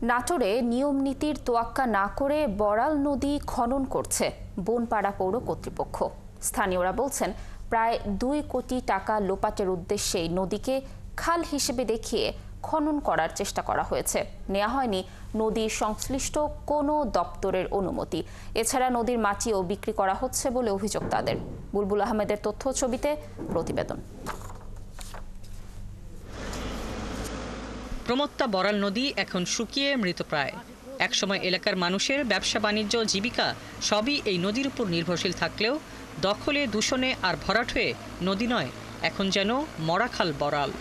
নাটোরে নিয়ম নীতির তোয়াক্কা না করে বড়াল নদী খনন করছে বনপাড়া পৌর কর্তৃপক্ষ। স্থানীয়রা বলছেন, প্রায় 2 কোটি টাকা লোপাটের উদ্দেশ্যে নদীকে খাল হিসেবে দেখিয়ে খনন করার চেষ্টা করা হয়েছে। নেওয়া হয়নি নদীর সংশ্লিষ্ট কোনো দপ্তরের অনুমতি। এছাড়া নদীর মাটিও বিক্রি করা হচ্ছে বলে অভিযোগ তাদের। বুলবুল আহমেদের তথ্য ছবিতে প্রতিবেদন। প্রমত্তা বড়াল নদী এখন শুকিয়ে মৃতপ্রায়। একসময় এলাকার মানুষের ব্যবসা বাণিজ্য জীবিকা সবই এই নদীর উপর নির্ভরশীল থাকলেও দখলে দূষণে আর ভরাট হয়ে নদী নয়, এখন যেন মরাখাল বড়াল।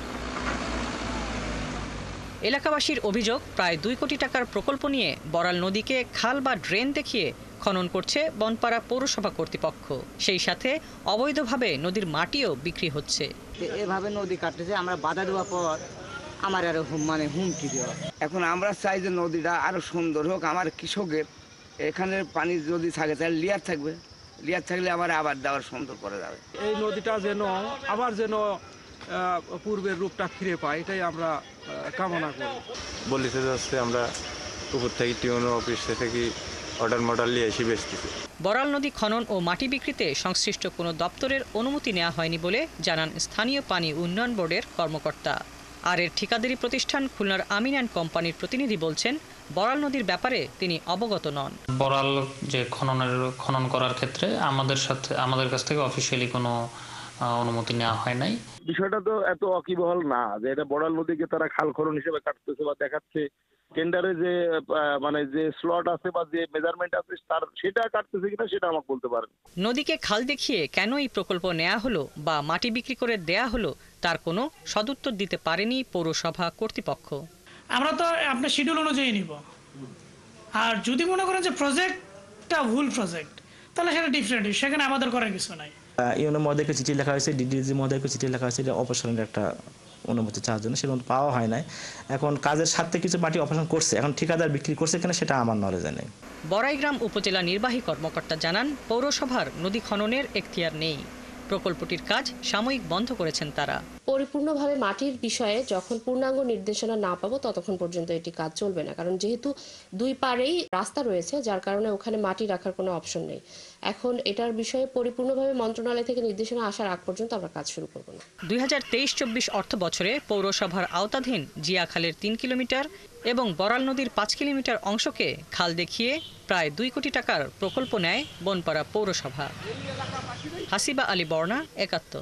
এলাকাবাসীর অভিযোগ, প্রায় 2 কোটি টাকার প্রকল্প নিয়ে বড়াল নদীকে খাল বা ড্রেন দেখিয়ে খনন করছে বনপাড়া পৌরসভা কর্তৃপক্ষ। সেই সাথে অবৈধভাবে নদীর মাটিও বিক্রি হচ্ছে। এভাবে নদী কাটতেছে, আমরা বাধা দেওয়ার পর আমার আরো হুমকি দেওয়া। এখন আমরা চাই যে নদীটা আরো সুন্দর হোক। আমার কৃষকের এখানে পানি যদি থাকে তাহলে লেয়ার থাকবে, লেয়ার থাকলে আবার দেওয়ার সুন্দর করে যাবে। এই নদীটা যেন আবার পূর্বের রূপটা ফিরে পায়, এটাই আমরা কামনা করি। বলিতে যাচ্ছে আমরা উপর থেকে টিউনো অফিস থেকে অর্ডার মডেল নিয়ে এসে বেচতেছি। বড়াল নদী খনন ও মাটি বিক্রিতে সংশ্লিষ্ট কোনো দপ্তরের অনুমতি নেওয়া হয়নি বলে জানান স্থানীয় পানি উন্নয়ন বোর্ডের কর্মকর্তা। আর এর ঠিকাদারি প্রতিষ্ঠান খুলনার আমিন অ্যান্ড কোম্পানির প্রতিনিধি বলছেন, বড়াল নদীর ব্যাপারে তিনি অবগত নন। বড়াল যে খনন করার ক্ষেত্রে আমাদের কাছ থেকে অফিসিয়ালি কোনো অনুমতি নেওয়া হয় নাই। বিষয়টা তো এত অকিবহল না যে এটা বড়াল নদীকে তারা খাল খনন হিসেবে কাটতেছে বা দেখাচ্ছে। টেন্ডারে যে যে স্লট আছে বা যে মেজারমেন্ট আছে সেটা কাটতেছে কিনা সেটা আমাকে বলতে পারেন। নদীকে খাল দেখিয়ে কেন এই প্রকল্প নেওয়া হলো বা মাটি বিক্রি করে দেয়া হলো তার কোনো সদুত্তর দিতে পারেনি পৌরসভা কর্তৃপক্ষ। আমরা তো আপনার শিডিউল অনুযায়ী নিব, আর যদি মনে করেন যে প্রজেক্টটা ভুল প্রজেক্ট তাহলে সেটা ডিফারেন্ট, সেখানে আমাদের করার কিছু নাই। ইউনো মহোদয়কে চিঠি লেখা হয়েছে, ডিডিজি মহোদয়কে চিঠি লেখা হয়েছে অপারেশনের একটা অনুমতি চাওয়ার জন্য, সেটা পাওয়া হয় নাই। এখন কাজের সাথে কিছু মাটি অপারেশন করছে, এখন ঠিকাদার বিক্রি করছে কিনা সেটা আমার নলেজে নেই। বড়াইগ্রাম উপজেলা নির্বাহী কর্মকর্তা জানান, পৌরসভার নদী খননের এখতিয়ার নেই। প্রকল্পটির কাজ সাময়িক বন্ধ করেছেন তারা। পরিপূর্ণভাবে মাটির বিষয়ে যখন পূর্ণাঙ্গ নির্দেশনা না পাবো ততক্ষণ পর্যন্ত এটি কাজ চলবে না, কারণ যেহেতু 2 পারেই রাস্তা রয়েছে, যার কারণে ওখানে মাটি রাখার কোনো অপশন নেই। এখন এটার বিষয়ে পরিপূর্ণভাবে মন্ত্রণালয় থেকে নির্দেশনা আসার আগ পর্যন্ত আমরা কাজ শুরু করব না। 2023-24 অর্থ বছরে পৌরসভার আওতাধীন জিয়া খালের 3 কিলোমিটার এবং বড়াল নদীর 5 কিলোমিটার অংশকে খাল দেখিয়ে প্রায় 2 কোটি টাকার প্রকল্প নেয় বনপাড়া পৌরসভা। হাসিবা আলী বর্ণা, 71।